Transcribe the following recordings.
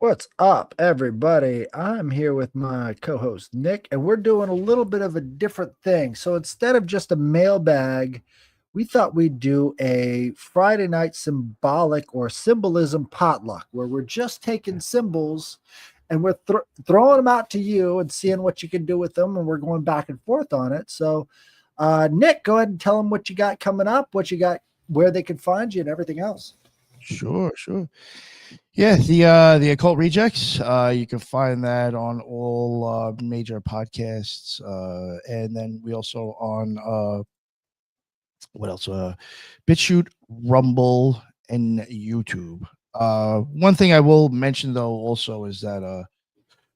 What's up, everybody? I'm here with my co host, Nick, and we're doing a little bit of a different thing. So instead of just a mailbag, we thought we'd do a Friday night symbolic or symbolism potluck where we're just taking symbols and we're throwing them out to you and seeing what you can do with them. And we're going back and forth on it. So, Nick, go ahead and tell them what you got coming up, what you got, where they can find you, and everything else. Sure. Yeah, the Occult Rejects. You can find that on all major podcasts, and then we also on what else? BitChute, Rumble, and YouTube. One thing I will mention though also is that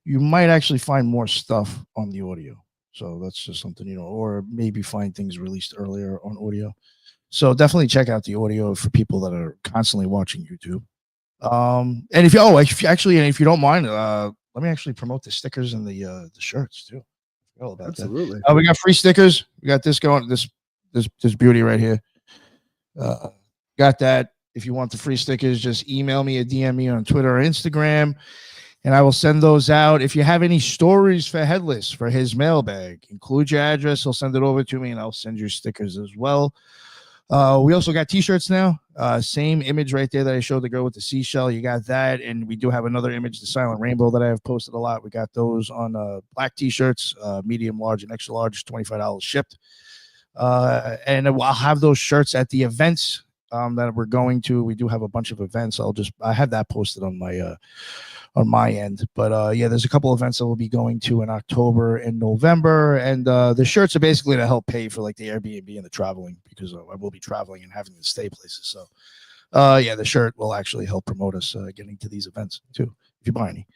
you might actually find more stuff on the audio. So that's just something, or maybe find things released earlier on audio. So definitely check out the audio for people that are constantly watching YouTube. And if you don't mind, let me actually promote the stickers and the shirts too. All about Absolutely. that. We got free stickers. We got this going. This beauty right here. Got that. If you want the free stickers, just email me or DM me on Twitter or Instagram, and I will send those out. If you have any stories for Headless for his mailbag, include your address. He'll send it over to me, and I'll send you stickers as well. We also got t-shirts now. Same image right there that I showed the girl with the seashell. You got that, and we do have another image, the silent rainbow, that I have posted a lot. We got those on black t-shirts, medium, large, and extra large, $25 shipped. And I'll have those shirts at the events that we're going to. We do have a bunch of events. I have that posted on my end. But yeah, there's a couple events that we'll be going to in October and November, and the shirts are basically to help pay for like the Airbnb and the traveling, because I will be traveling and having to stay places. So yeah, the shirt will actually help promote us getting to these events too, if you buy any.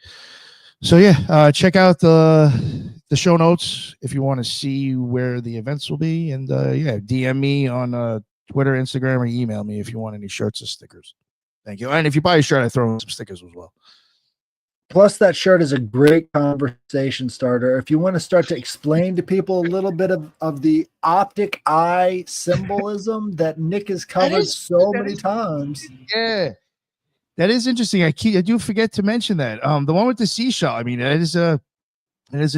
So yeah, check out the show notes if you want to see where the events will be, and yeah, DM me on Twitter, Instagram, or email me if you want any shirts or stickers. Thank you. And if you buy a shirt, I throw in some stickers as well. Plus, that shirt is a great conversation starter. If you want to start to explain to people a little bit of the optic eye symbolism that Nick has covered so many times. Yeah. That is interesting. I do forget to mention that. The one with the seashell, I mean, it is a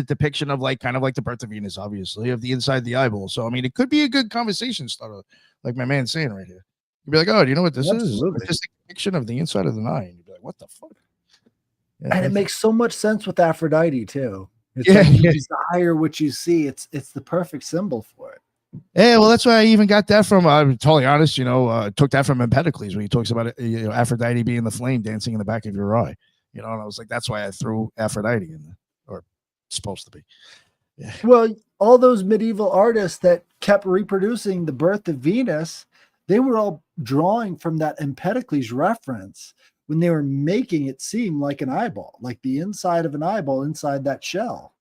depiction of kind of like the birth of Venus, obviously, of the inside of the eyeball. So I mean, it could be a good conversation starter, like my man's saying right here. You'd be like, oh, do you know what this is? It's just a depiction of the inside of the eye. And you'd be like, what the fuck? Yeah, and it makes so much sense with Aphrodite too. It's like you desire what you see. It's the perfect symbol for it. Yeah, well, that's why I even got that from. I'm totally honest, took that from Empedocles, when he talks about it, Aphrodite being the flame dancing in the back of your eye. And I was like, that's why I threw Aphrodite in there, or supposed to be. Yeah. Well, all those medieval artists that kept reproducing the birth of Venus, they were all drawing from that Empedocles reference when they were making it seem like an eyeball, like the inside of an eyeball inside that shell.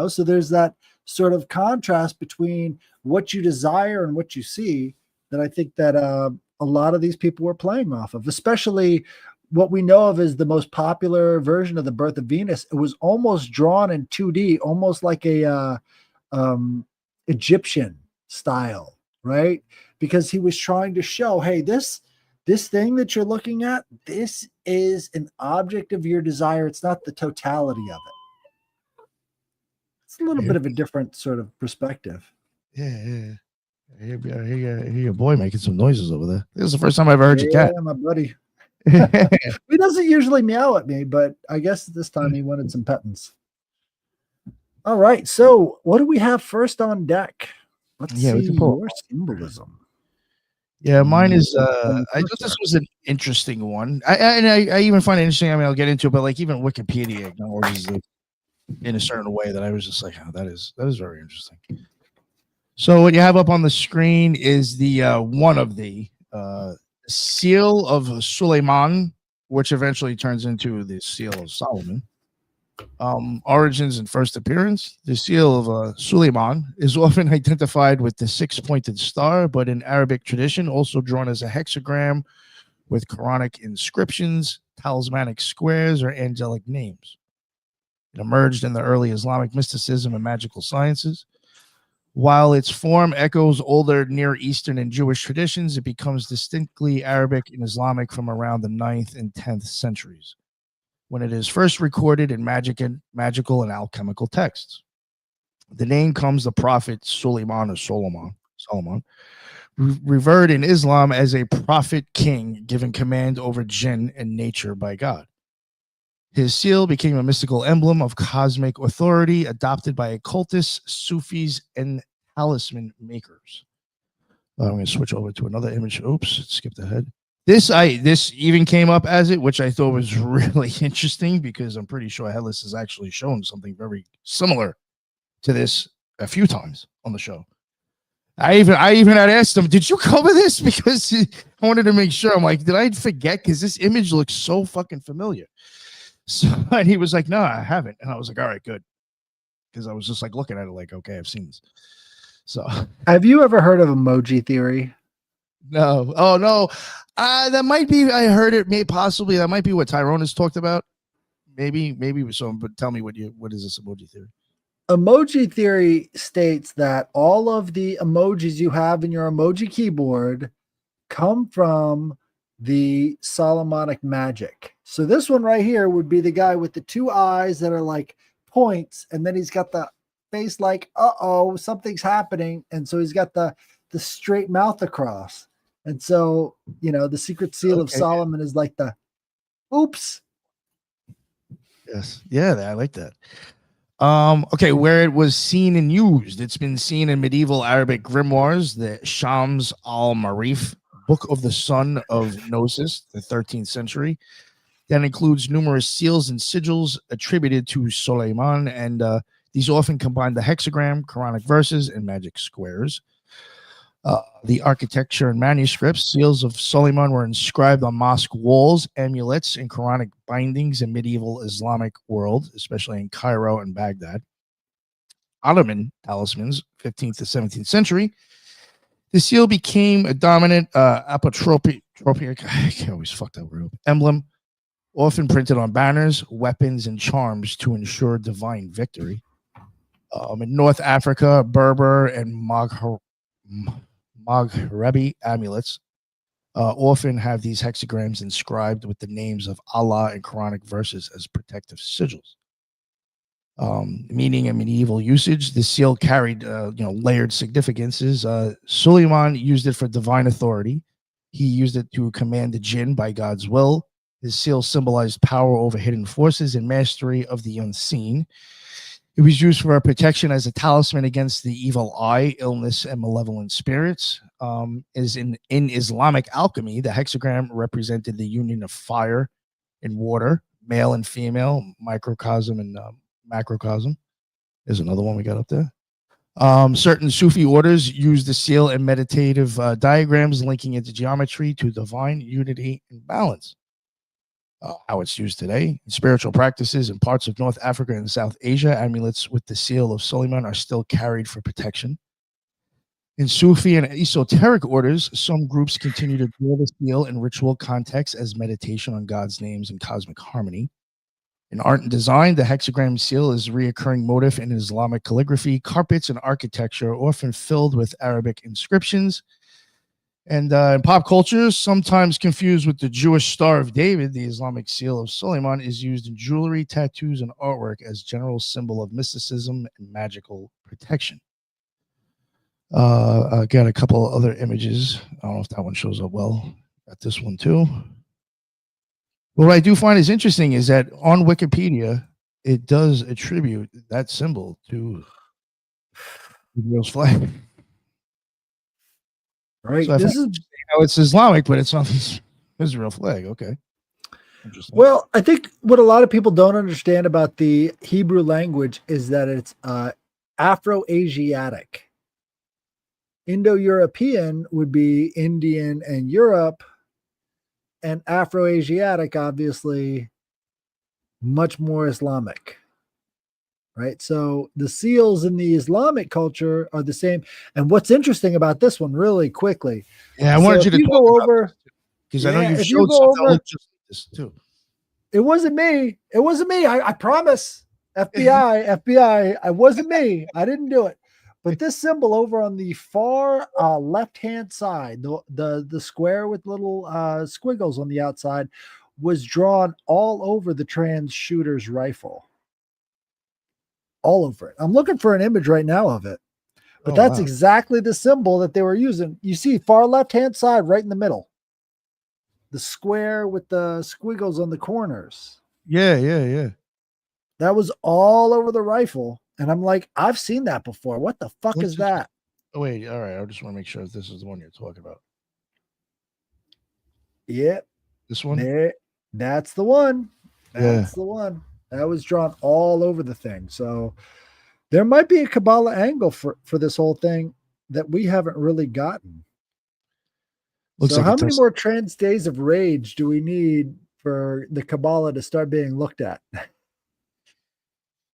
So there's that sort of contrast between what you desire and what you see that I think that a lot of these people were playing off of, especially what we know of as the most popular version of the birth of Venus. It was almost drawn in 2D, almost like a Egyptian style, right? Because he was trying to show, hey, this thing that you're looking at, this is an object of your desire. It's not the totality of it. It's a little bit of a different sort of perspective. Yeah. I hear your boy making some noises over there. This is the first time I've ever heard your cat. Yeah, my buddy. He doesn't usually meow at me, but I guess this time he wanted some pettins. All right, so what do we have first on deck? Let's see your symbolism. Yeah, mine is. I thought this was an interesting one. I even find it interesting. I mean, I'll get into it, but even Wikipedia acknowledges it in a certain way that I was just like, oh, that is very interesting. So what you have up on the screen is the one of the seal of Suleiman, which eventually turns into the seal of Solomon. Origins and first appearance. The seal of Suleiman is often identified with the six-pointed star, but in Arabic tradition, also drawn as a hexagram with Quranic inscriptions, talismanic squares, or angelic names. It emerged in the early Islamic mysticism and magical sciences. While its form echoes older Near Eastern and Jewish traditions, it becomes distinctly Arabic and Islamic from around the 9th and 10th centuries. when it is first recorded in magical and alchemical texts. The name comes the prophet Suleiman or Solomon, revered in Islam as a prophet king given command over jinn and nature by God. His seal became a mystical emblem of cosmic authority adopted by occultists, Sufis, and talisman makers. I'm going to switch over to another image. Oops, skipped ahead. This even came up as it, which I thought was really interesting because I'm pretty sure Headless has actually shown something very similar to this a few times on the show. I even had asked him, "Did you cover this?" Because I wanted to make sure. I'm like, "Did I forget?" Because this image looks so fucking familiar. So, and he was like, "No, I haven't." And I was like, "All right, good," because I was just like looking at it, like, "Okay, I've seen this." So, have you ever heard of emoji theory? No. Oh no. That might be. I heard it. Maybe possibly that might be what Tyrone has talked about. Maybe so. But tell me what is this emoji theory? Emoji theory states that all of the emojis you have in your emoji keyboard come from the Solomonic magic. So this one right here would be the guy with the two eyes that are like points, and then he's got the face like, uh-oh, something's happening. And so he's got the straight mouth across. And so, the secret seal of Solomon is like the oops. Yes. Yeah, I like that. Okay, where it was seen and used. It's been seen in medieval Arabic grimoires, the Shams al-Marif, Book of the Sun of Gnosis, the 13th century. That includes numerous seals and sigils attributed to Suleiman, and these often combine the hexagram, Quranic verses, and magic squares. The architecture and manuscripts, seals of Suleiman were inscribed on mosque walls, amulets, and Quranic bindings in medieval Islamic world, especially in Cairo and Baghdad. Ottoman talismans, 15th to 17th century. The seal became a dominant apotropic, I always fuck that word up, emblem, often printed on banners, weapons, and charms to ensure divine victory. In North Africa, Berber and Maghrebi amulets often have these hexagrams inscribed with the names of Allah and Quranic verses as protective sigils. Meaning in medieval usage, the seal carried layered significances. Suleiman used it for divine authority. He used it to command the jinn by God's will. His seal symbolized power over hidden forces and mastery of the unseen. It was used for protection as a talisman against the evil eye, illness, and malevolent spirits. Is in Islamic alchemy, the hexagram represented the union of fire and water, male and female, microcosm and macrocosm. There's another one we got up there. Certain Sufi orders use the seal in meditative diagrams linking it to geometry to divine unity and balance. How it's used today. In spiritual practices in parts of North Africa and South Asia, amulets with the seal of Suleiman are still carried for protection. In Sufi and esoteric orders, some groups continue to draw the seal in ritual context as meditation on God's names and cosmic harmony. In art and design, the hexagram seal is a reoccurring motif in Islamic calligraphy. Carpets and architecture are often filled with Arabic inscriptions. And in pop culture, sometimes confused with the Jewish Star of David, the Islamic seal of Suleiman is used in jewelry, tattoos, and artwork as general symbol of mysticism and magical protection. I got a couple other images. I don't know if that one shows up well. Got this one too. What I do find is interesting is that on Wikipedia, it does attribute that symbol to Israel's flag. Right. So this is how it's Islamic, but it's on this Israel flag. Okay. Interesting. Well, I think what a lot of people don't understand about the Hebrew language is that it's Afro-Asiatic. Indo-European would be Indian and Europe, and Afro-Asiatic, obviously, much more Islamic. Right. So the seals in the Islamic culture are the same. And what's interesting about this one, really quickly. Yeah, I wanted you to go over because I know you showed something that looked just like this too. It wasn't me. It wasn't me. I promise. FBI. I wasn't me. I didn't do it. But this symbol over on the far left-hand side, the square with little squiggles on the outside, was drawn all over the trans shooter's rifle. All over it. I'm looking for an image right now of it. But Oh, that's wow. exactly the symbol that they were using. You see, far left-hand side, right in the middle. The square with the squiggles on the corners. Yeah, yeah, yeah. That was all over the rifle. And I'm like, I've seen that before. What the fuck Let's is just, that? oh, wait. All right. I just want to make sure if this is the one you're talking about. Yeah, This one? there. That's the one. Yeah. That's the one. That was drawn all over the thing. So there might be a Kabbalah angle for this whole thing that we haven't really gotten. Looks So like how it many does. more trans days of rage do we need for the Kabbalah to start being looked at?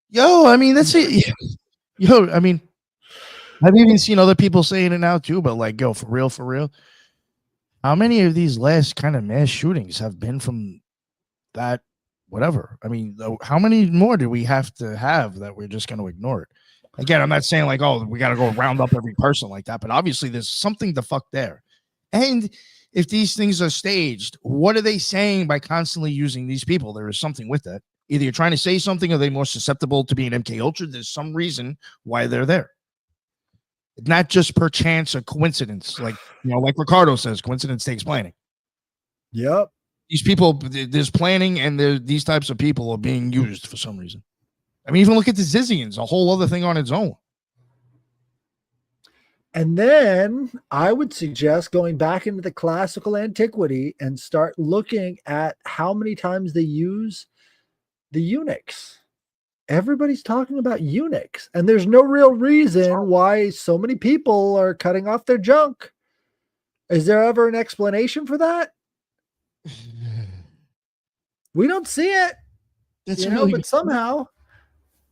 Yo, I mean, that's it. Yo, I mean, I've even seen other people saying it now too, but like, yo, for real, for real. How many of these last kind of mass shootings have been from that whatever? I mean, how many more do we have to have that we're just going to ignore it? Again, I'm not saying like, oh, we got to go round up every person like that, but obviously there's something the fuck there. And if these things are staged, what are they saying by constantly using these people? There is something with that. Either you're trying to say something, or they're more susceptible to being MK Ultra. There's some reason why they're there. Not just per chance or coincidence, like like Ricardo says, coincidence takes planning. Yep. These people, there's planning, and these types of people are being used for some reason. I mean, even look at the Zizians, a whole other thing on its own. And then I would suggest going back into the classical antiquity and start looking at how many times they use the eunuchs. Everybody's talking about eunuchs, and there's no real reason why so many people are cutting off their junk. Is there ever an explanation for that? We don't see it, That's a really but good somehow,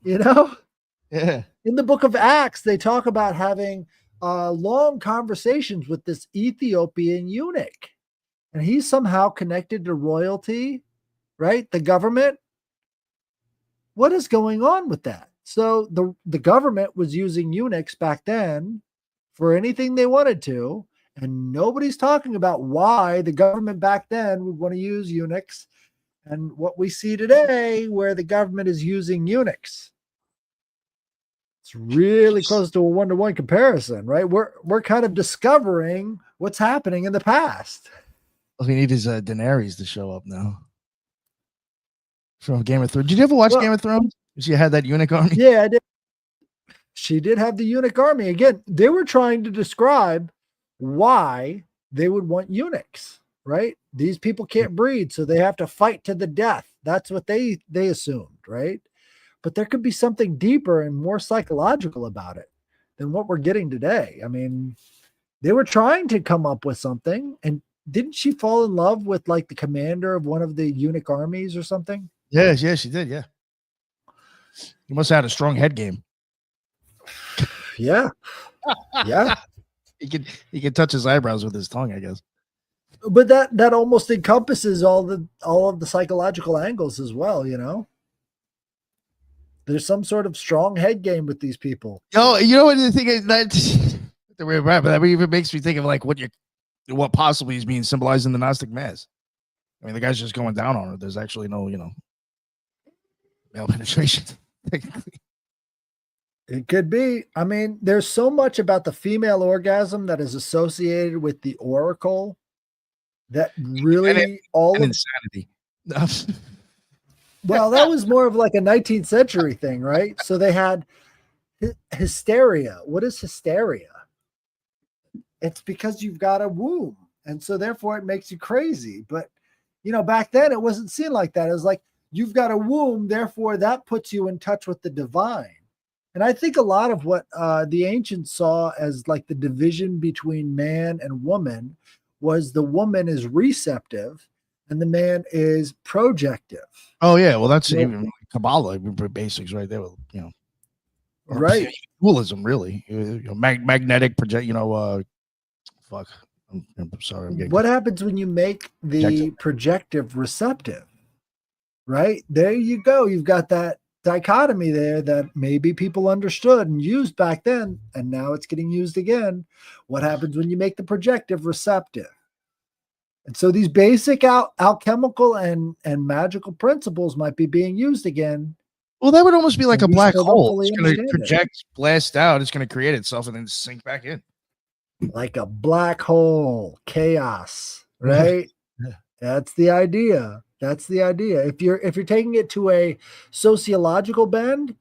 yeah. in the book of Acts, they talk about having long conversations with this Ethiopian eunuch, and he's somehow connected to royalty, right? The government. What is going on with that? So the government was using eunuchs back then for anything they wanted to, and nobody's talking about why the government back then would want to use eunuchs, and what we see today where the government is using eunuchs. It's really close to a one-to-one comparison, right? We're kind of discovering what's happening in the past. All we need is Daenerys to show up now from Game of Thrones. Did you ever watch Game of Thrones? She had that eunuch army. Yeah, I did. She did have the eunuch army. Again, they were trying to describe why they would want eunuchs, right? These people can't breed, so they have to fight to the death. That's what they assumed, right? But there could be something deeper and more psychological about it than what we're getting today. I mean, they were trying to come up with something. And didn't she fall in love with like the commander of one of the eunuch armies or something? Yes, she did. Yeah. He must have had a strong head game. Yeah. Yeah. He could touch his eyebrows with his tongue, I guess. But that almost encompasses all of the psychological angles as well, There's some sort of strong head game with these people. Yo, you know what the thing is that that even makes me think of like what possibly is being symbolized in the Gnostic Mass. I mean, the guy's just going down on her. There's actually no, male penetration. It could be. I mean, there's so much about the female orgasm that is associated with the oracle that really insanity. Well, that was more of like a 19th century thing, right? So they had hysteria. What is hysteria? It's because you've got a womb. And so therefore it makes you crazy. But, back then it wasn't seen like that. It was like, you've got a womb, therefore that puts you in touch with the divine. And I think a lot of what the ancients saw as like the division between man and woman was the woman is receptive and the man is projective. Oh yeah, well that's even Kabbalah basics right there. Right. Dualism, really. Magnetic project. Fuck. I'm sorry. What happens when you make the projective receptive? Right there, you go. You've got that dichotomy there that maybe people understood and used back then, and now it's getting used again. What happens when you make the projective receptive? And so these basic alchemical and magical principles might be being used again. Well, that would almost be like And a we black still don't hole. fully It's going to understand it. project, blast out. It's going to create itself and then sink back in. Like a black hole, chaos, right? That's the idea. That's the idea. If you're taking it to a sociological bend,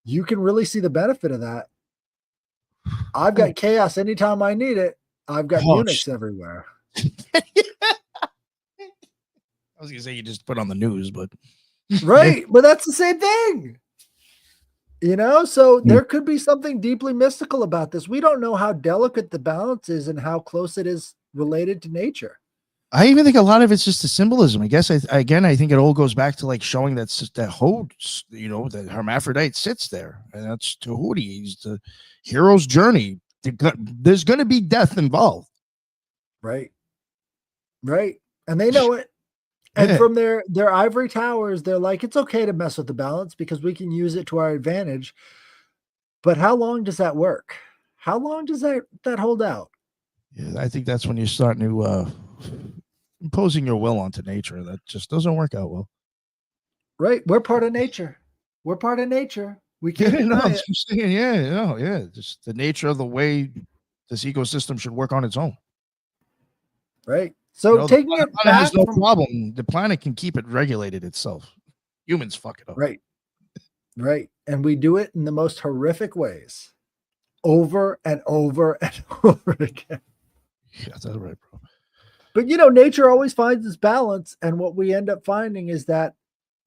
you can really see the benefit of that. I've got chaos anytime I need it. I've got Unix everywhere. I was gonna say you just put on the news, but right, but that's the same thing. You know, so there could be something deeply mystical about this. We don't know how delicate the balance is and how close it is related to nature. I even think a lot of it's just the symbolism. I guess I think it all goes back to like showing that you know, the hermaphrodite sits there, and that's Tahuti. He's the hero's journey. There's going to be death involved. Right. Right. And they know it. And from their ivory towers, they're like, it's okay to mess with the balance because we can use it to our advantage. But how long does that work? How long does that hold out? Yeah, I think that's when you start to imposing your will onto nature. That just doesn't work out well. Right. We're part of nature. We're part of nature. We can't deny it. Just the nature of the way this ecosystem should work on its own. Right. So taking it back has no problem. The planet can keep it regulated itself. Humans fuck it up. Right. Right. And we do it in the most horrific ways. Over and over and over again. Yeah, that's right, bro. But you know, nature always finds its balance. And what we end up finding is that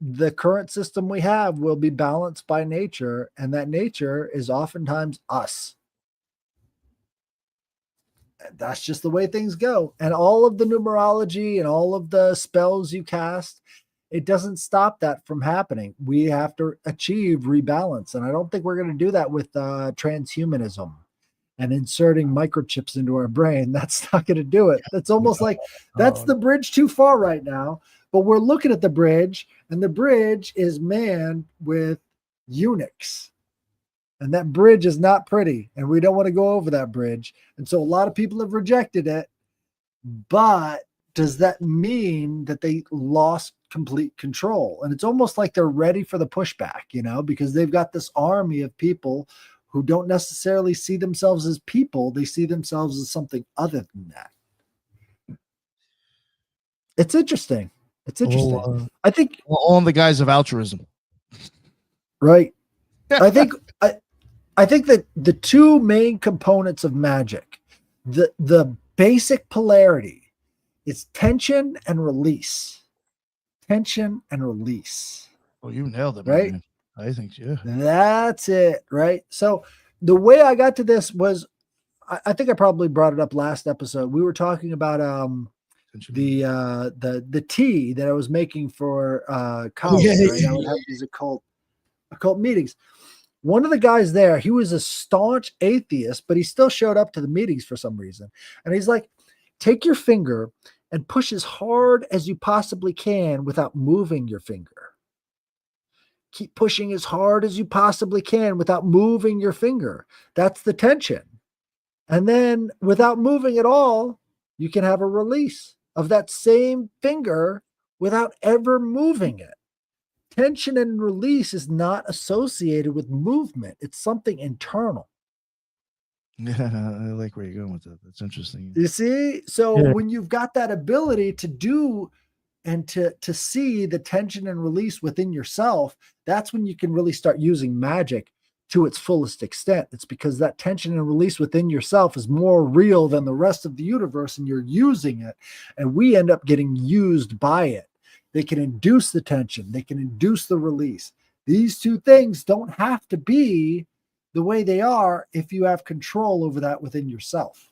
the current system we have will be balanced by nature, and that nature is oftentimes us. That's just the way things go. And all of the numerology and all of the spells you cast, it doesn't stop that from happening. We have to achieve rebalance. And I don't think we're going to do that with transhumanism and inserting microchips into our brain. That's not going to do it. That's almost like that's the bridge too far right now. But we're looking at the bridge, and the bridge is manned with Unix. And that bridge is not pretty, and we don't want to go over that bridge. And so a lot of people have rejected it. But does that mean that they lost complete control? And it's almost like they're ready for the pushback, you know, because they've got this army of people who don't necessarily see themselves as people. They see themselves as something other than that. It's interesting. It's interesting. I think all in the guise of altruism. Right. I think that the two main components of magic, the basic polarity is tension and release. Tension and release. Well, you nailed it, right? Man. I think, yeah. That's it, right? So the way I got to this was, I think I probably brought it up last episode. We were talking about the tea that I was making for college. Right? I would have these occult meetings. One of the guys there, he was a staunch atheist, but he still showed up to the meetings for some reason. And he's like, take your finger and push as hard as you possibly can without moving your finger. Keep pushing as hard as you possibly can without moving your finger. That's the tension. And then without moving at all, you can have a release of that same finger without ever moving it. Tension and release is not associated with movement. It's something internal. Yeah, I like where you're going with that. That's interesting. You see? So when you've got that ability to do and to see the tension and release within yourself, that's when you can really start using magic to its fullest extent. It's because that tension and release within yourself is more real than the rest of the universe, and you're using it. And we end up getting used by it. They can induce the tension. They can induce the release. These two things don't have to be the way they are if you have control over that within yourself.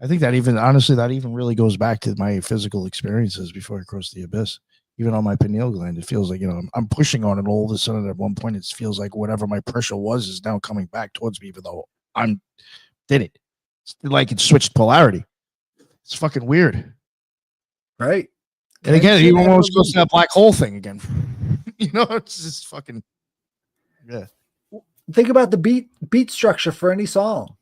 I think that even really goes back to my physical experiences before I crossed the abyss. Even on my pineal gland, it feels like, you know, I'm pushing on it all of a sudden. At one point, it feels like whatever my pressure was is now coming back towards me, even though did it. It's like it switched polarity. It's fucking weird. Right. And again, you almost goes to that black hole thing again. You know, it's just fucking, yeah. Think about the beat structure for any song.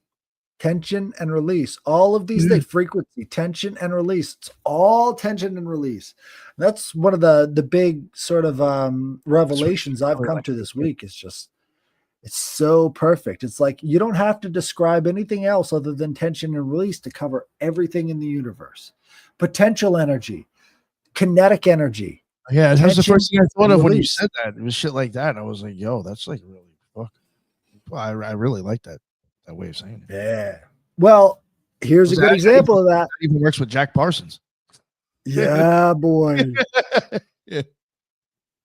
tension and release. All of these Yeah. things, frequency, tension and release. It's all tension and release. That's one of the big sort of That's what revelations I I've really come like. to this week. It's just it's so perfect. It's like you don't have to describe anything else other than tension and release to cover everything in the universe. Potential energy, kinetic energy, Yeah, that was the tension first thing I thought and of when you release. said that. It was shit like that. I was like, yo, that's like really fuck. I really like that way of saying it. Yeah. Well, here's a Was good that example of that. even works with Jack Parsons? Yeah, boy. Yeah.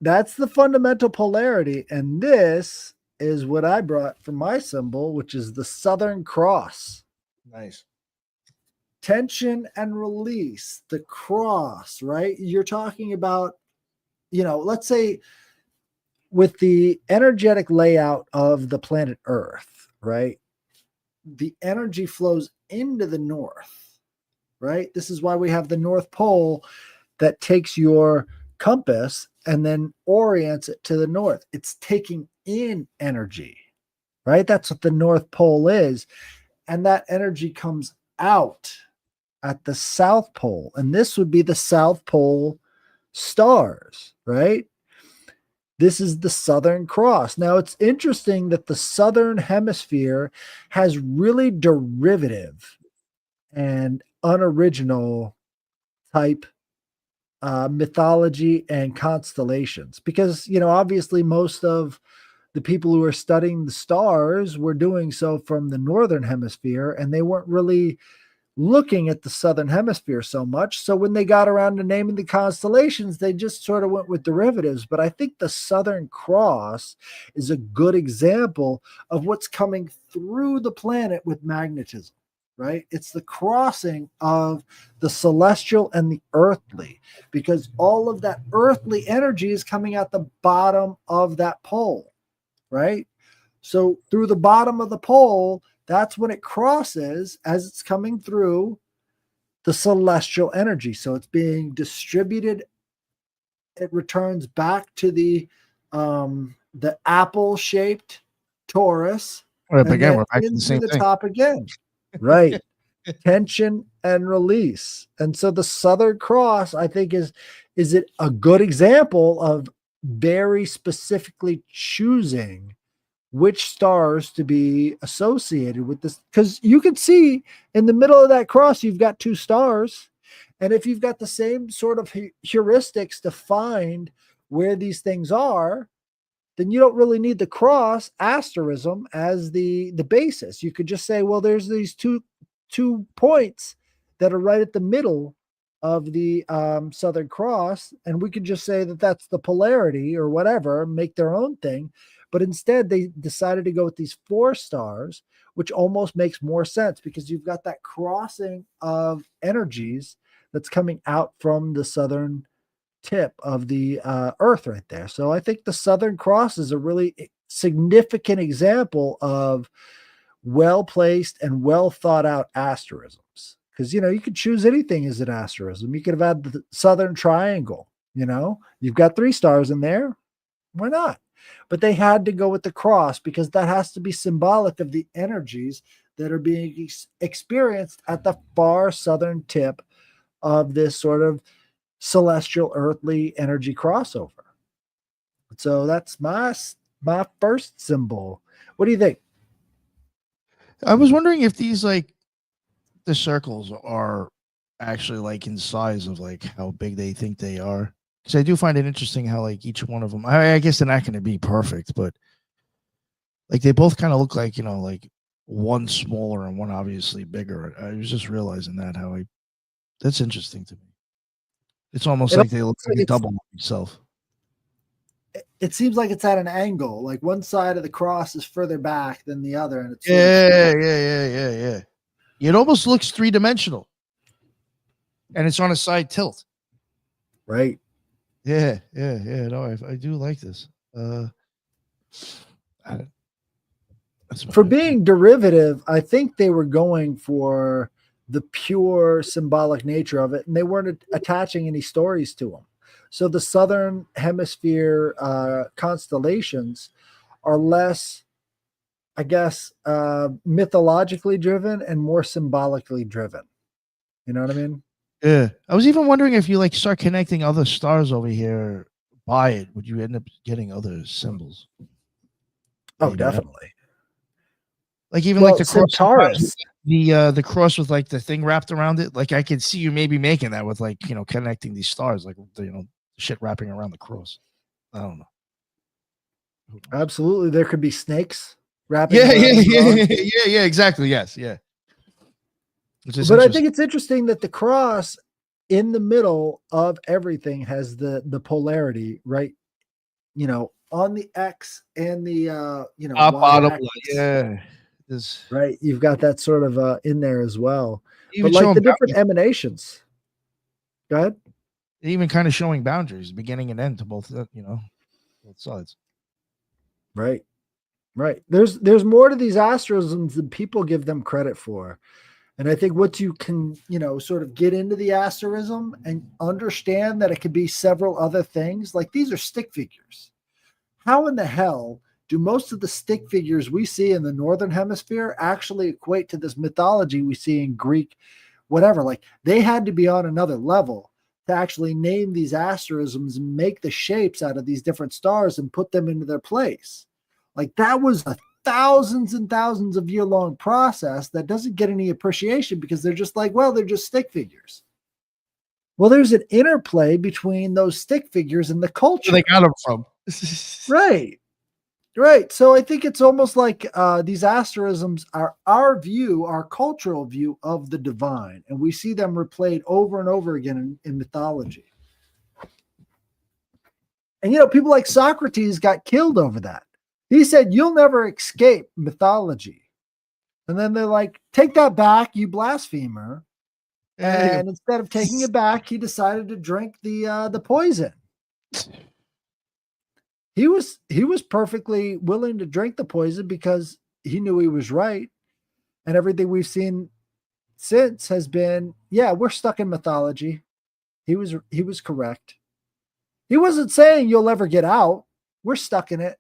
That's the fundamental polarity. And this is what I brought for my symbol, which is the Southern Cross. Nice. Tension and release, the cross, right? You're talking about, let's say with the energetic layout of the planet Earth, right? The energy flows into the north, right? This is why we have the North Pole that takes your compass and then orients it to the north. It's taking in energy, right? That's what the North Pole is. And that energy comes out at the South Pole. And this would be the South Pole stars, right? This is the Southern Cross. Now, it's interesting that the Southern Hemisphere has really derivative and unoriginal type mythology and constellations because, obviously, most of the people who are studying the stars were doing so from the Northern Hemisphere, and they weren't really looking at the Southern Hemisphere so much. So when they got around to naming the constellations, they just sort of went with derivatives. But I think the Southern Cross is a good example of what's coming through the planet with magnetism, right? It's the crossing of the celestial and the earthly, because all of that earthly energy is coming at the bottom of that pole, right? So through the bottom of the pole, that's when it crosses as it's coming through the celestial energy. So it's being distributed. It returns back to the apple shaped torus, All right, but and again, then we're back to in the through same the thing. top again. Right. Tension and release. And so the Southern Cross, I think, is it a good example of very specifically choosing which stars to be associated with this, because you can see in the middle of that cross you've got two stars, and if you've got the same sort of heuristics to find where these things are, then you don't really need the cross asterism as the basis. You could just say, well, there's these two points that are right at the middle of the Southern Cross, and we could just say that that's the polarity or whatever, make their own thing. But instead, they decided to go with these four stars, which almost makes more sense because you've got that crossing of energies that's coming out from the southern tip of the earth right there. So I think the Southern Cross is a really significant example of well placed and well thought out asterisms. Because, you could choose anything as an asterism. You could have had the Southern Triangle, you've got three stars in there. Why not? But they had to go with the cross because that has to be symbolic of the energies that are being experienced at the far southern tip of this sort of celestial earthly energy crossover. So that's my first symbol. What do you think? I was wondering if these like the circles are actually like in size of like how big they think they are. Because I do find it interesting how like each one of them. I guess they're not going to be perfect, but like they both kind of look like like one smaller and one obviously bigger. I was just realizing that how I that's interesting to me. It's almost It like they look looks like like a double of themselves. it seems like it's at an angle. Like one side of the cross is further back than the other, and it's sort of Yeah. It almost looks three-dimensional, and it's on a side tilt. right. Yeah. No, I do like this. I, that's For about it. being derivative, I think they were going for the pure symbolic nature of it, and they weren't attaching any stories to them. So the southern hemisphere constellations are less I guess, mythologically driven and more symbolically driven. You know what I mean? Yeah. I was even wondering if you like start connecting other stars over here by it, would you end up getting other symbols? Oh, Maybe. definitely. Like even like Well, the cross sometimes with Centaurus. the cross with like the thing wrapped around it. Like I could see you maybe making that with like, connecting these stars, like shit wrapping around the cross. I don't know. Who knows? Absolutely. There could be snakes wrapping Yeah, around yeah, the yeah, cross. yeah, yeah, exactly. Yes, yeah. Which is But I think interesting. it's interesting that the cross in the middle of everything has the polarity, right? On the X and the Top, Y bottom, axis, yeah. There's right? You've got that sort of in there as well. But even like showing the different boundaries. emanations. Go ahead. Even kind of showing boundaries, beginning and end to both, both sides. Right. Right. There's more to these asterisms than people give them credit for. And I think once you can, sort of get into the asterism and understand that it could be several other things, like these are stick figures. How in the hell do most of the stick figures we see in the northern hemisphere actually equate to this mythology we see in Greek, whatever? Like they had to be on another level to actually name these asterisms and make the shapes out of these different stars and put them into their place. Like that was a thousands and thousands of year long process that doesn't get any appreciation because they're just like, well, they're just stick figures. Well, there's an interplay between those stick figures and the Where they culture. got them from. Right. Right. So I think it's almost like these asterisms are our view, our cultural view of the divine. And we see them replayed over and over again in mythology. And, people like Socrates got killed over that. He said, you'll never escape mythology. And then they're like, take that back, you blasphemer. Yeah, And instead of taking it back, he decided to drink the poison. He was perfectly willing to drink the poison because he knew he was right. And everything we've seen since has been, yeah, we're stuck in mythology. He was correct. He wasn't saying you'll ever get out. We're stuck in it.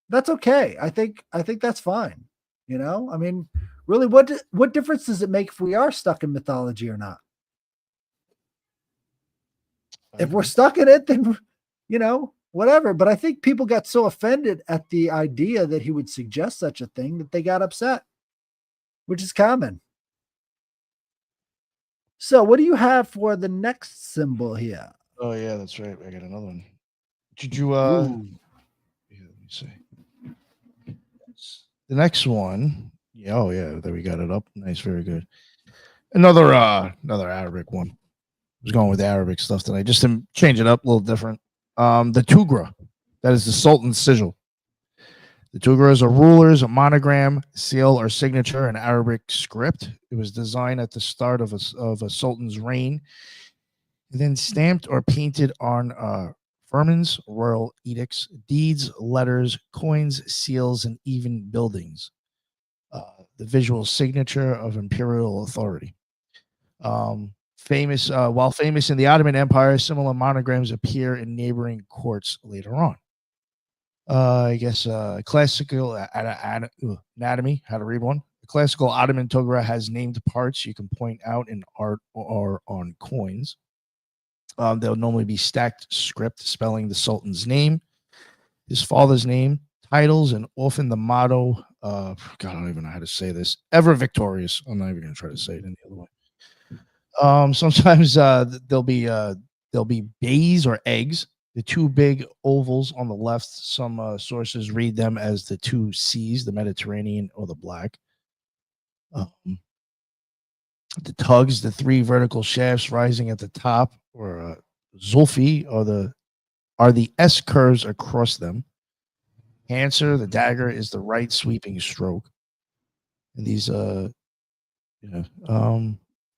That's okay. I think that's fine. I mean, really, what difference does it make if we are stuck in mythology or not? I If we're agree. stuck in it, then whatever. But I think people got so offended at the idea that he would suggest such a thing that they got upset, which is common. So, what do you have for the next symbol here? Oh yeah, that's right. I got another one. Did you Ooh, yeah, let me see. The next one. Yeah, oh yeah, there we got it up. Nice, very good. Another Arabic one. I was going with Arabic stuff tonight, just to change it up a little different. The Tugra, that is the Sultan's sigil. The Tugra is a ruler's a monogram, seal, or signature in Arabic script. It was designed at the start of a sultan's reign, and then stamped or painted on firmans, royal edicts, deeds, letters, coins, seals, and even buildings. The visual signature of imperial authority. While famous in the Ottoman Empire, similar monograms appear in neighboring courts later on. I guess classical anatomy, how to read one. The classical Ottoman togra has named parts you can point out in art or on coins. They'll normally be stacked script spelling the Sultan's name, his father's name, titles, and often the motto. God, I don't even know how to say this. Ever victorious. I'm not even going to try to say it any other way. Sometimes there'll be bays or eggs. The two big ovals on the left. Some sources read them as the two seas, the Mediterranean or the Black. Um, the tugs, the three vertical shafts rising at the top, or Zulfi, are the S curves across them. Answer, the dagger is the right sweeping stroke. And these yeah.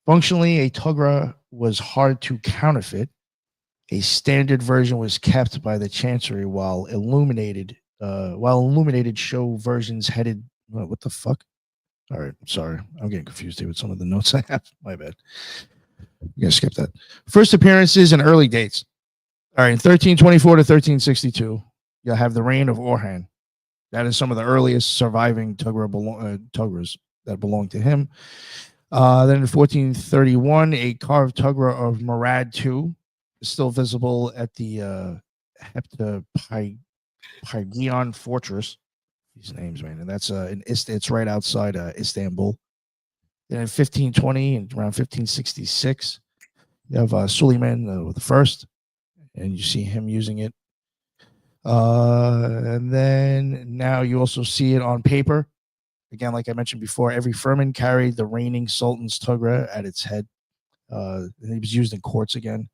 Functionally, a tugra was hard to counterfeit. A standard version was kept by the chancery while illuminated show versions headed what the fuck? All right, sorry. I'm getting confused here with some of the notes I have. My bad. I'm gonna skip that. First appearances and early dates. All right, 1324 to 1362, you'll have the reign of Orhan. That is some of the earliest surviving Tugras that belonged to him. Then in 1431, a carved Tugra of Murad II is still visible at the Heptapygion fortress. These names, man, and that's it's right outside Istanbul. Then in 1520 and around 1566, you have Suleiman the first, and you see him using it. And then now you also see it on paper. Again, like I mentioned before, every firman carried the reigning sultan's tugra at its head. And it was used in courts again.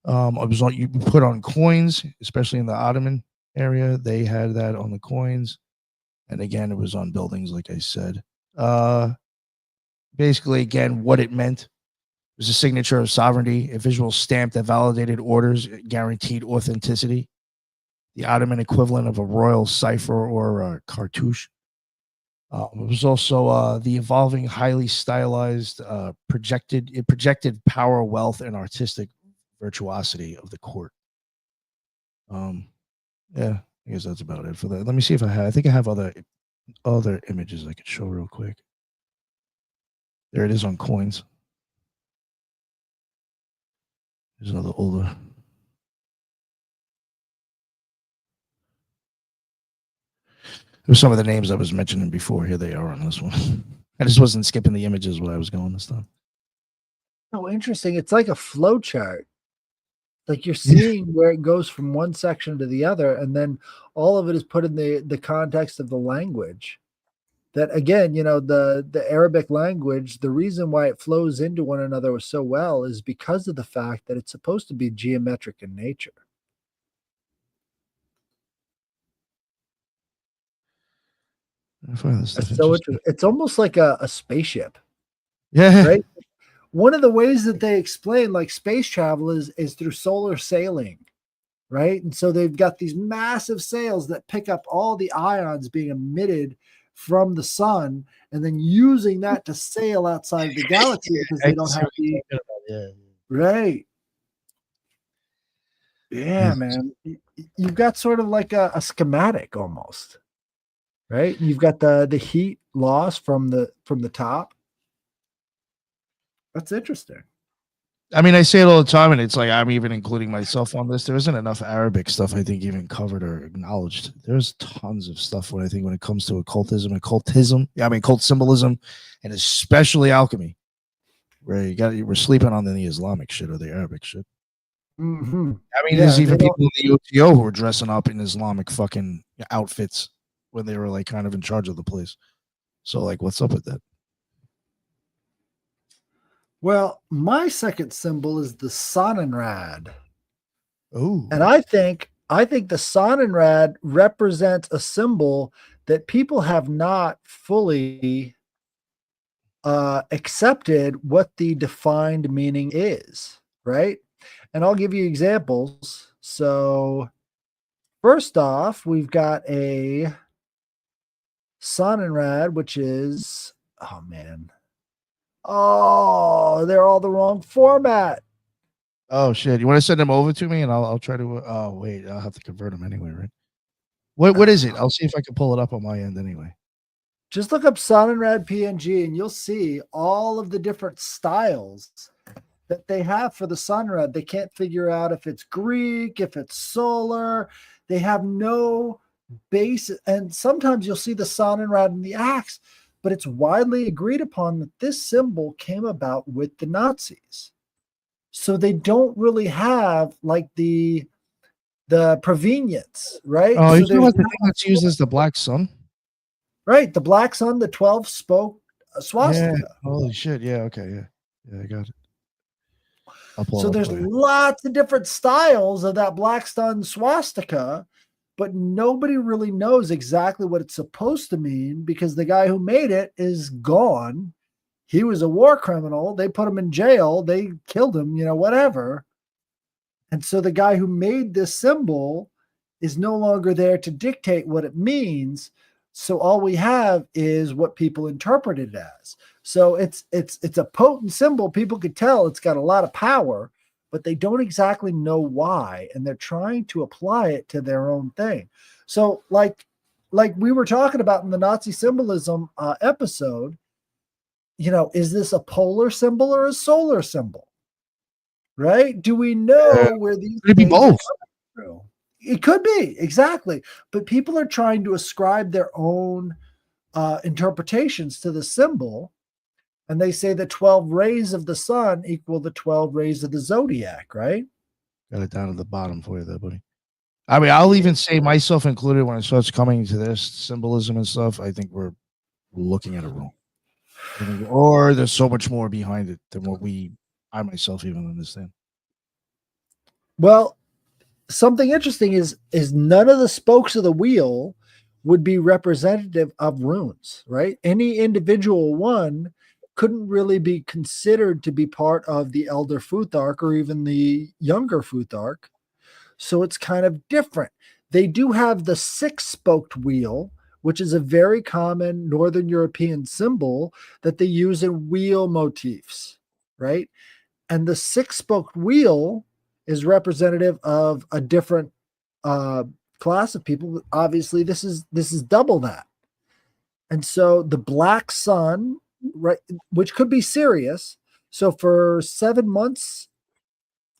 It was you put on coins, especially in the Ottoman area. They had that on the coins, and again, it was on buildings, like I said. Basically, again, what it meant was a signature of sovereignty, a visual stamp that validated orders, guaranteed authenticity. The Ottoman equivalent of a royal cipher or a cartouche. It was also the evolving, highly stylized, projected power, wealth, and artistic virtuosity of the court. Yeah, I guess that's about it for that. Let me see if I think I have other images I could show real quick. There it is on coins. There's another older. There's some of the names I was mentioning before. Here they are on this one. I just wasn't skipping the images while I was going this time. Oh, interesting. It's like a flow chart. Like you're seeing where it goes from one section to the other, and then all of it is put in the context of the language. That again, the Arabic language, the reason why it flows into one another so well is because of the fact that it's supposed to be geometric in nature. I find this stuff So interesting. it's almost like a spaceship. Yeah. Right. One of the ways that they explain like space travel is through solar sailing. Right. And so they've got these massive sails that pick up all the ions being emitted from the sun and then using that to sail outside of the galaxy because they don't have the. Yeah. Right. Yeah, man. You've got sort of like a schematic almost. Right. And you've got the heat loss from the top. That's interesting. I mean, I say it all the time, and it's like I'm even including myself on this. There isn't enough Arabic stuff I think even covered or acknowledged. There's tons of stuff when it comes to occultism and cultism. Yeah, I mean, cult symbolism, and especially alchemy, where we're sleeping on the Islamic shit or the Arabic shit. Mm-hmm. I mean, there's even people in the UTO who were dressing up in Islamic fucking outfits when they were like kind of in charge of the place. So, like, what's up with that? Well, my second symbol is the Sonnenrad. Oh. And I think the Sonnenrad represents a symbol that people have not fully accepted what the defined meaning is, right? And I'll give you examples. So first off, we've got a Sonnenrad, which is, oh man. Oh, they're all the wrong format. Oh shit! You want to send them over to me, and I'll try to. Oh wait, I'll have to convert them anyway, right? What is it? I'll see if I can pull it up on my end anyway. Just look up Sonnenrad PNG, and you'll see all of the different styles that they have for the Sonnenrad. They can't figure out if it's Greek, if it's solar. They have no base, and sometimes you'll see the Sonnenrad in the axe, but it's widely agreed upon that this symbol came about with the Nazis. So they don't really have like the provenience, right? Oh, so you know what? The thing that's used is the black sun. Right, the black sun, the 12 spoke swastika. Yeah. Holy shit! Yeah. Okay. Yeah. I got it. So there's lots of different styles of that black sun swastika, but nobody really knows exactly what it's supposed to mean because the guy who made it is gone. He was a war criminal. They put him in jail. They killed him, whatever. And so the guy who made this symbol is no longer there to dictate what it means. So all we have is what people interpret it as. So it's a potent symbol. People could tell it's got a lot of power, but they don't exactly know why. And they're trying to apply it to their own thing. So like like we were talking about in the Nazi symbolism episode, is this a polar symbol or a solar symbol? Right? Do we know where these Could it be things are both? coming through? It could be, exactly. But people are trying to ascribe their own interpretations to the symbol. And they say the 12 rays of the sun equal the 12 rays of the zodiac, right? Got it down at the bottom for you there, buddy. I mean, I'll even say myself included when it starts coming to this symbolism and stuff, I think we're looking at it wrong. Or there's so much more behind it than what I myself even understand. Well, something interesting is none of the spokes of the wheel would be representative of runes, right? Any individual one couldn't really be considered to be part of the elder Futhark or even the younger Futhark. So it's kind of different. They do have the six-spoked wheel, which is a very common Northern European symbol that they use in wheel motifs, right? And the six-spoked wheel is representative of a different class of people. Obviously, this is double that. And so the black sun, right, which could be Sirius. So for 7 months,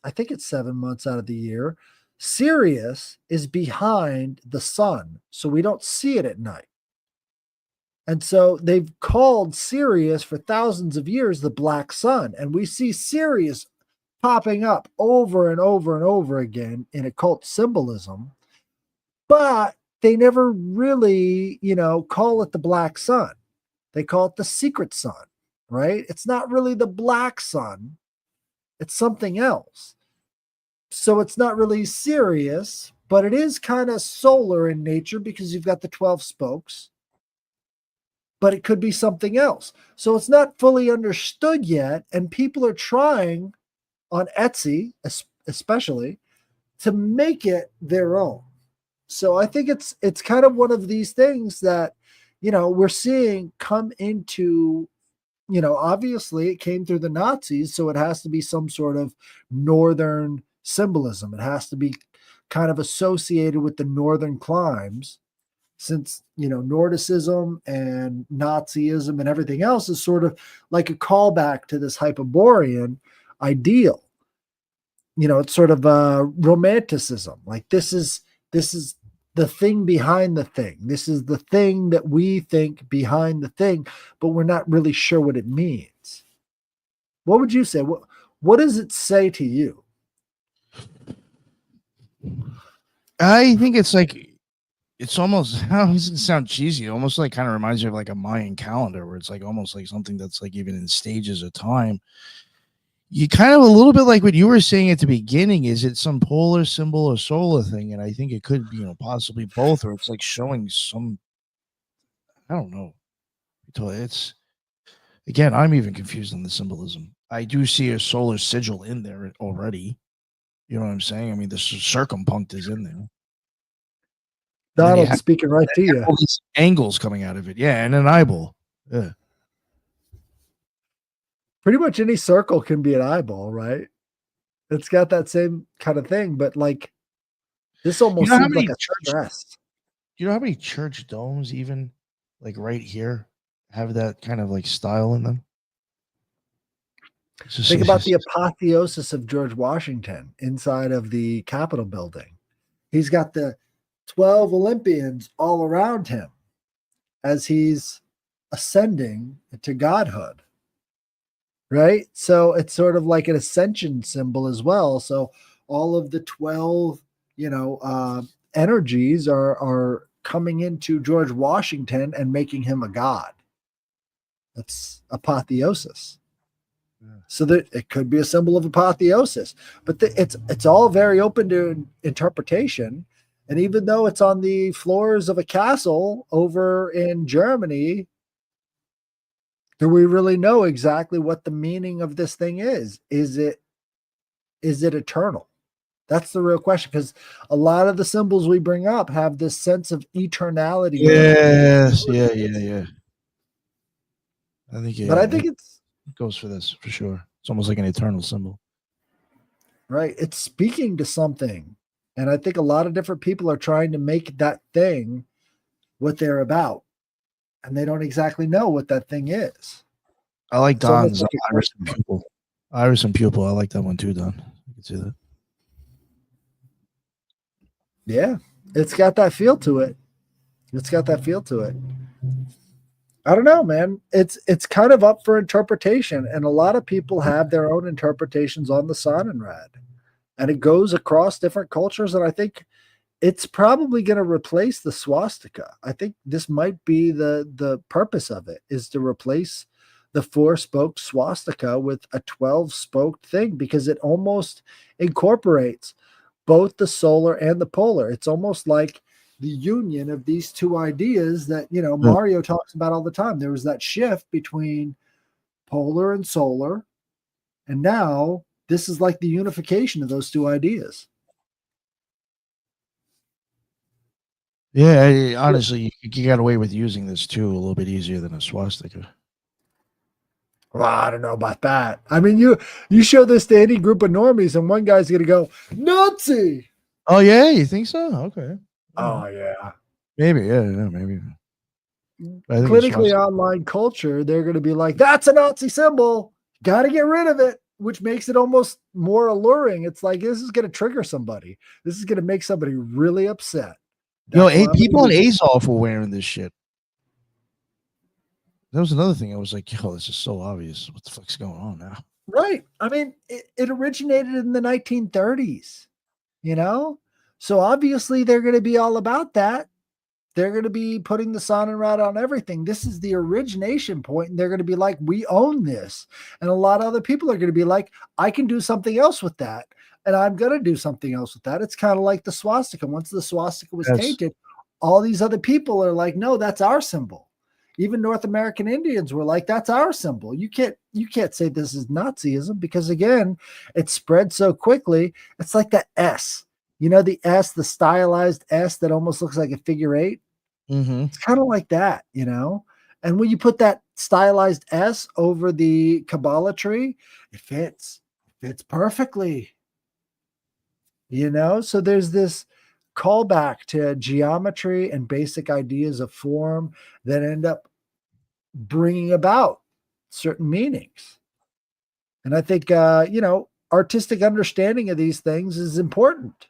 I think it's 7 months out of the year, Sirius is behind the sun. So we don't see it at night. And so they've called Sirius for thousands of years the black sun. And we see Sirius popping up over and over and over again in occult symbolism. But they never really, call it the black sun. They call it the secret sun, right? It's not really the black sun. It's something else. So it's not really Sirius, but it is kind of solar in nature because you've got the 12 spokes. But it could be something else. So it's not fully understood yet. And people are trying on Etsy, especially, to make it their own. So I think it's kind of one of these things that, we're seeing come into, obviously it came through the Nazis. So it has to be some sort of Northern symbolism. It has to be kind of associated with the Northern climes, since Nordicism and Nazism and everything else is sort of like a callback to this Hyperborean ideal. It's sort of a romanticism. Like this is the thing behind the thing. This is the thing that we think behind the thing, but we're not really sure what it means. What would you say? What does it say to you? I think it's like, it's almost, how does it sound cheesy? It almost like kind of reminds me of like a Mayan calendar where it's like almost like something that's like even in stages of time. You kind of a little bit like what you were saying at the beginning. Is it some polar symbol or solar thing? And I think it could be, possibly both, or it's like showing some, I don't know. It's, again, I'm even confused on the symbolism. I do see a solar sigil in there already. You know what I'm saying? I mean, the circumpunct is in there. Donald speaking right to you. All these angles coming out of it. Yeah, and an eyeball. Yeah. Pretty much any circle can be an eyeball, right? It's got that same kind of thing, but like this almost seems like a stress. You know how many church domes even like right here have that kind of like style in them? Think about the apotheosis of George Washington inside of the Capitol building. He's got the 12 Olympians all around him as he's ascending to godhood. Right? So it's sort of like an ascension symbol as well. So all of the 12, energies are coming into George Washington and making him a god. That's apotheosis. Yeah. So that it could be a symbol of apotheosis, but it's all very open to interpretation. And even though it's on the floors of a castle over in Germany, do we really know exactly what the meaning of this thing is? Is it eternal? That's the real question, because a lot of the symbols we bring up have this sense of eternality. Yes, yeah. I think, yeah, but I think it goes for this for sure. It's almost like an eternal symbol, right? It's speaking to something, and I think a lot of different people are trying to make that thing what they're about, and they don't exactly know what that thing is. I like It's almost Don's like Iris and Pupil. Iris and Pupil. I like that one too, Don. You can see that. yeah, it's got that feel to it. It's got that feel to it. I don't know, man. It's kind of up for interpretation, and a lot of people have their own interpretations on the Sonnenrad, and it goes across different cultures. And I think it's probably going to replace the swastika. I think this might be the purpose of it, is to replace the 4-spoked swastika with a 12-spoked thing, because it almost incorporates both the solar and the polar. It's almost like the union of these two ideas that, Mario talks about all the time. There was that shift between polar and solar, and now this is like the unification of those two ideas. Yeah, honestly, you got away with using this too a little bit easier than a swastika. Well, I don't know about that. I mean, you show this to any group of normies, and one guy's going to go Nazi. Oh yeah, you think so? Okay. Oh yeah, maybe. Yeah, maybe. I think clinically online culture, they're going to be like, "That's a Nazi symbol. Got to get rid of it," which makes it almost more alluring. It's like, this is going to trigger somebody. This is going to make somebody really upset. People on Azov were wearing this shit. That was another thing. I was like, yo, this is so obvious. What the fuck's going on now? Right. I mean, it originated in the 1930s, So obviously they're going to be all about that. They're going to be putting the Sonnenrad on everything. This is the origination point, and they're going to be like, we own this. And a lot of other people are going to be like, I can do something else with that, and I'm going to do something else with that. It's kind of like the swastika. Once the swastika was tainted, all these other people are like, no, that's our symbol. Even North American Indians were like, that's our symbol. You can't say this is Nazism, because again, it spread so quickly. It's like the S, the S, the stylized S that almost looks like a figure 8. Mm-hmm. It's kind of like that, And when you put that stylized S over the Kabbalah tree, it fits perfectly, So there's this callback to geometry and basic ideas of form that end up bringing about certain meanings. And I think, artistic understanding of these things is important,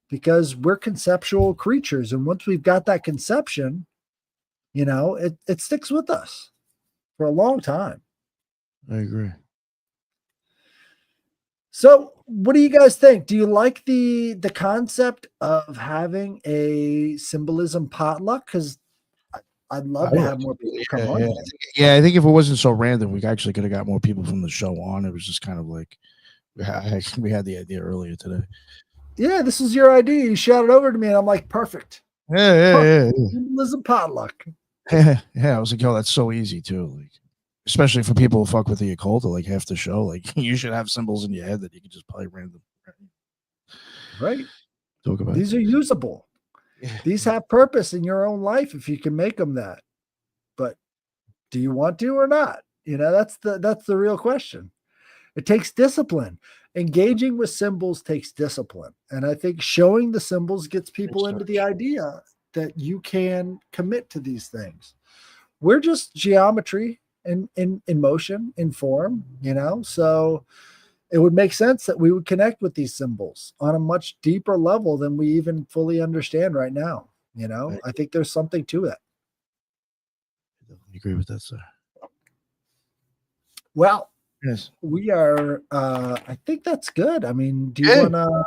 because we're conceptual creatures. And once we've got that conception, it sticks with us for a long time. I agree. So what do you guys think? Do you like the concept of having a symbolism potluck? Because I'd love to have more people come on. Yeah, I think if it wasn't so random, we actually could have got more people from the show on. It was just kind of like we had the idea earlier today. Yeah, this is your idea. You shouted over to me, and I'm like, perfect. Yeah. Symbolism potluck. Yeah, I was like, yo, that's so easy too. Like, especially for people who fuck with the occult, or like half the show. Like, you should have symbols in your head that you can just play random. Right. Talk about. These are usable. Yeah. These have purpose in your own life if you can make them that. But do you want to or not? That's the real question. It takes discipline. Engaging with symbols takes discipline. And I think showing the symbols gets people into the idea that you can commit to these things. We're just geometry in motion, in form, so it would make sense that we would connect with these symbols on a much deeper level than we even fully understand right now. I think there's something to it. I definitely agree with that, sir. Well, yes, we are. I think that's good. I mean, do you want to?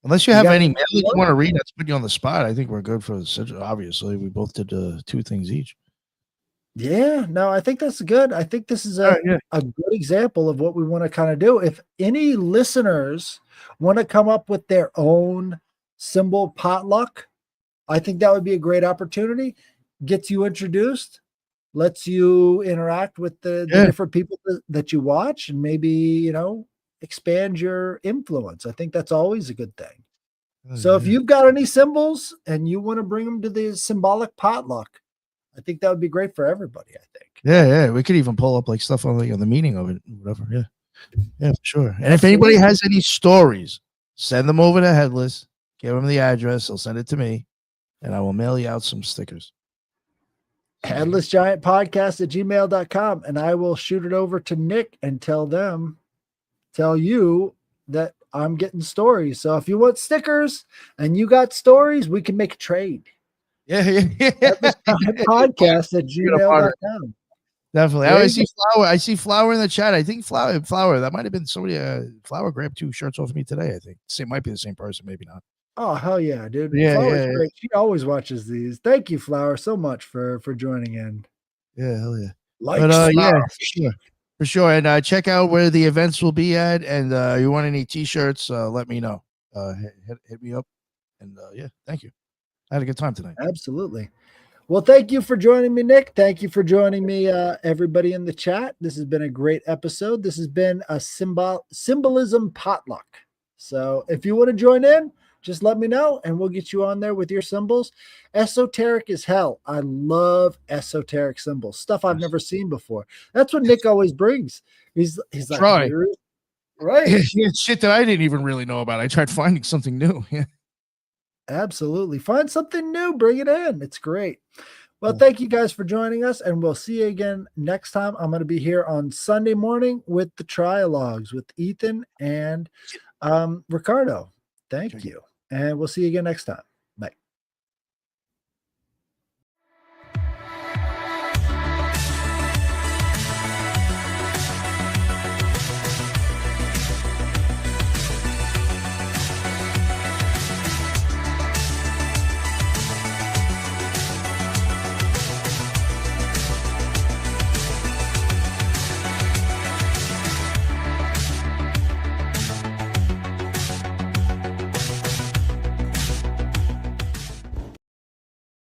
Unless you have any mail that you want to read, that's put you on the spot. I think we're good for the. Obviously, we both did 2 things each. Yeah, no, I think that's good. I think this is a good example of what we want to kind of do. If any listeners want to come up with their own symbol potluck, I think that would be a great opportunity. Gets you introduced, lets you interact with the different people that you watch, and maybe, expand your influence. I think that's always a good thing. So if you've got any symbols and you want to bring them to the symbolic potluck, I think that would be great for everybody, I think. Yeah. We could even pull up like stuff on the meaning of it, whatever. Yeah, for sure. And if anybody has any stories, send them over to Headless. Give them the address. They'll send it to me, and I will mail you out some stickers. headlessgiantpodcast@gmail.com, and I will shoot it over to Nick and tell you that I'm getting stories. So if you want stickers and you got stories, we can make a trade. Yeah. Headlessgiantpodcast@gmail.com. Definitely. There I you see Flower. I see Flower in the chat. I think Flower. That might have been somebody. Flower grabbed 2 shirts off me today. I think it might be the same person. Maybe not. Oh, hell yeah, dude. Yeah, Flower's yeah, great. She always watches these. Thank you, Flower, so much for joining in. yeah. Hell yeah. Like, Yeah, for sure. And check out where the events will be at. And you want any T-shirts? Let me know. Hit me up. And yeah, thank you. I had a good time tonight. Absolutely. Well, thank you for joining me, Nick. Thank you for joining me, everybody in the chat. This has been a great episode. This has been a symbolism potluck. So if you want to join in, just let me know and we'll get you on there with your symbols. Esoteric as hell. I love esoteric symbols, stuff I've never seen before. That's what Nick always brings. He's like, Try. Right. Yeah, shit that I didn't even really know about. I tried finding something new. Yeah. Absolutely. Find something new, bring it in. It's great. Well, Cool. thank you guys for joining us, and we'll see you again next time. I'm going to be here on Sunday morning with the Trialogues with Ethan and Ricardo. Thank you. And we'll see you again next time.